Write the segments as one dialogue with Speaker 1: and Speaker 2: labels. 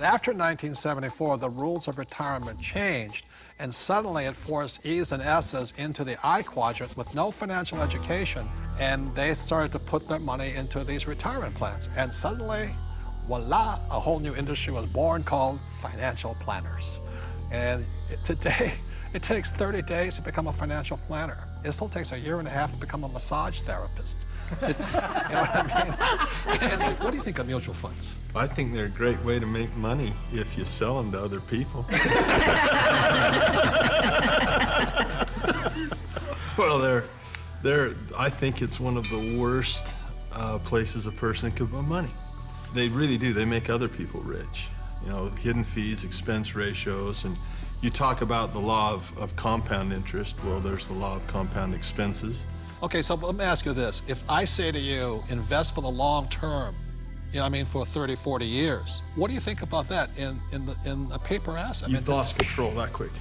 Speaker 1: After 1974, the rules of retirement changed, and suddenly it forced E's and S's into the I quadrant with no financial education, and they started to put their money into these retirement plans. And suddenly, voila, a whole new industry was born called financial planners. And today, it takes 30 days to become a financial planner. It still takes 1.5 years to become a massage therapist. You know what I mean? What do you think of mutual funds?
Speaker 2: I think they're a great way to make money if you sell them to other people. Well, I think it's one of the worst places a person could put money. They really do. They make other people rich. You know, hidden fees, expense ratios, and you talk about the law of compound interest. Well, there's the law of compound expenses.
Speaker 1: Okay, so let me ask you this. If I say to you, invest for the long term, you know what I mean, for 30, 40 years, what do you think about that in a paper asset?
Speaker 2: You've lost control that quick.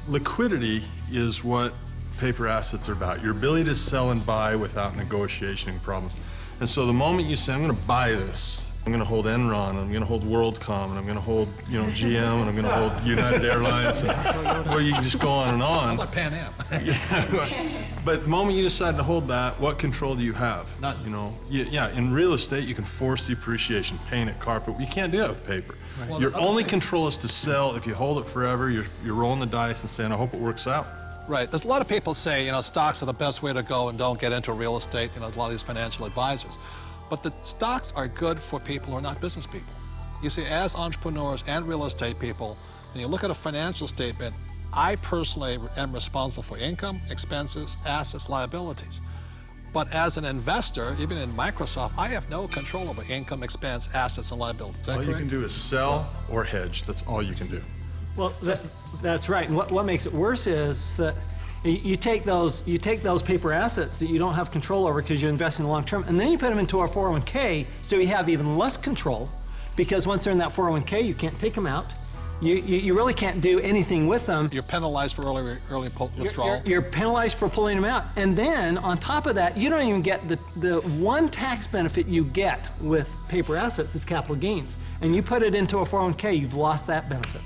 Speaker 2: Liquidity is what paper assets are about. Your ability to sell and buy without negotiation problems. And so the moment you say, I'm going to buy this, I'm going to hold Enron, I'm going to hold WorldCom, and I'm going to hold, you know, GM, and I'm going to hold United Airlines, and well, you can just go on and on.
Speaker 1: How about Pan Am?
Speaker 2: But the moment you decide to hold that, what control do you have?
Speaker 1: None.
Speaker 2: You know, yeah, in real estate, you can force the appreciation, paint it, carpet. You can't do that with paper. Right. Well, your only control is to sell. If you hold it forever, you're rolling the dice and saying, I hope it works out.
Speaker 1: Right. There's a lot of people say, you know, stocks are the best way to go and don't get into real estate. You know, there's a lot of these financial advisors. But the stocks are good for people who are not business people. You see, as entrepreneurs and real estate people, when you look at a financial statement, I personally am responsible for income, expenses, assets, liabilities. But as an investor, even in Microsoft, I have no control over income, expense, assets, and liabilities. Is that correct?
Speaker 2: All you can do is sell or hedge. That's all you can do.
Speaker 3: Well, that's right. And what makes it worse is that you take those paper assets that you don't have control over because you invest in the long term, and then you put them into our 401k, so you have even less control, because once they're in that 401k, you can't take them out. You really can't do anything with them.
Speaker 1: You're penalized for early withdrawal.
Speaker 3: You're penalized for pulling them out. And then, on top of that, you don't even get the one tax benefit you get with paper assets is capital gains. And you put it into a 401k, you've lost that benefit.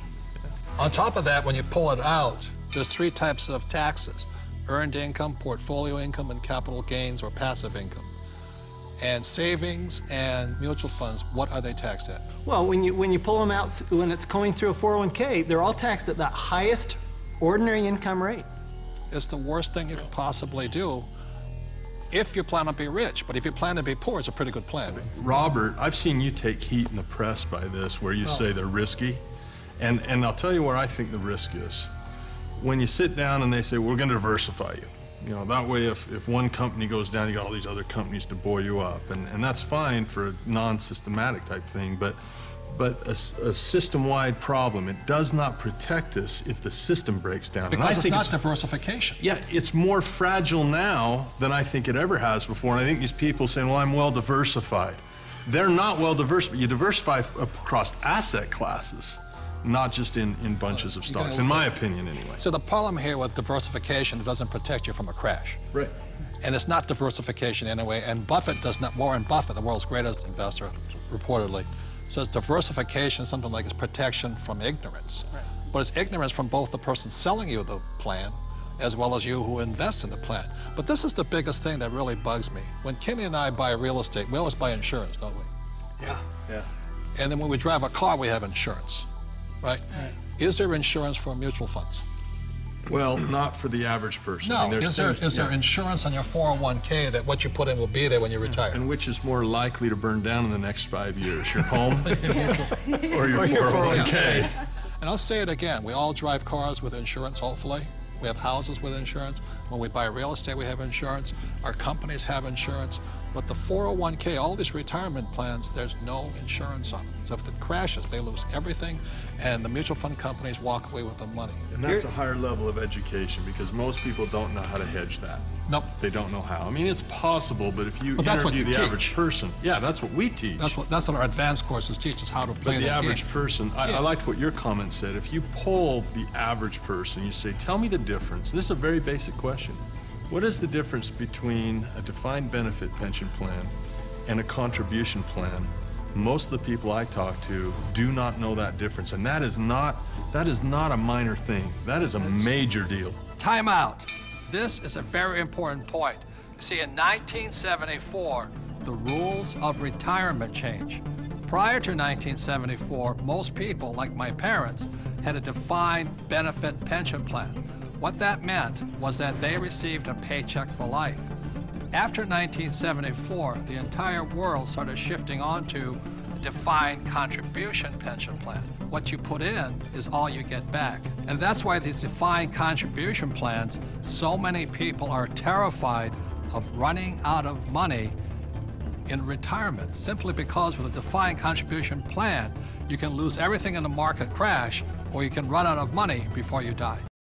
Speaker 1: On top of that, when you pull it out, there's 3 types of taxes: earned income, portfolio income, and capital gains or passive income. And savings and mutual funds, what are they taxed at?
Speaker 3: Well, when you pull them out, when it's going through a 401k, they're all taxed at that highest ordinary income rate.
Speaker 1: It's the worst thing you could possibly do if you plan to be rich. But if you plan to be poor, it's a pretty good plan.
Speaker 2: Robert, I've seen you take heat in the press by this, where you say they're risky. And I'll tell you where I think the risk is. When you sit down and they say, we're going to diversify you. You know, that way if one company goes down, you got all these other companies to buoy you up. And that's fine for a non-systematic type thing, but a system-wide problem, it does not protect us if the system breaks down.
Speaker 1: Because and I think it's not diversification.
Speaker 2: Yeah, it's more fragile now than I think it ever has before. And I think these people saying, well, I'm well diversified. They're not well diversified. You diversify across asset classes, not just in bunches of stocks, in my opinion anyway.
Speaker 1: So the problem here with diversification, it doesn't protect you from a crash.
Speaker 2: Right.
Speaker 1: And it's not diversification anyway, and Buffett does not, Warren Buffett, the world's greatest investor, reportedly, says diversification is something like it's protection from ignorance. Right. But it's ignorance from both the person selling you the plan as well as you who invest in the plan. But this is the biggest thing that really bugs me. When Kenny and I buy real estate, we always buy insurance, don't we?
Speaker 3: Yeah.
Speaker 1: Yeah. And then when we drive a car, we have insurance. Right? Is there insurance for mutual funds?
Speaker 2: Well, not for the average person.
Speaker 1: No.
Speaker 2: I mean,
Speaker 1: is there insurance on your 401k that what you put in will be there when you retire?
Speaker 2: And which is more likely to burn down in the next 5 years, your home or your 401k?
Speaker 1: Yeah. And I'll say it again, we all drive cars with insurance, hopefully. We have houses with insurance. When we buy real estate, we have insurance. Our companies have insurance. But the 401k, all these retirement plans, there's no insurance on them. So if it crashes, they lose everything, and the mutual fund companies walk away with the money.
Speaker 2: And that's a higher level of education, because most people don't know how to hedge that.
Speaker 1: Nope.
Speaker 2: They don't know how. I mean, it's possible, but if you interview the average person, yeah, that's what we teach.
Speaker 1: That's what our advanced courses teach us, how to play
Speaker 2: the average person. I liked what your comment said. If you poll the average person, you say, tell me the difference. This is a very basic question. What is the difference between a defined benefit pension plan and a contribution plan, Most of the people I talk to do not know that difference, and that is not a minor thing. That is a major deal.
Speaker 1: Time out. This is a very important point. See, in 1974, the rules of retirement changed. Prior to 1974, most people, like my parents, had a defined benefit pension plan. What that meant was that they received a paycheck for life. After 1974, the entire world started shifting onto a defined contribution pension plan. What you put in is all you get back. And that's why these defined contribution plans, so many people are terrified of running out of money in retirement, simply because with a defined contribution plan, you can lose everything in the market crash, or you can run out of money before you die.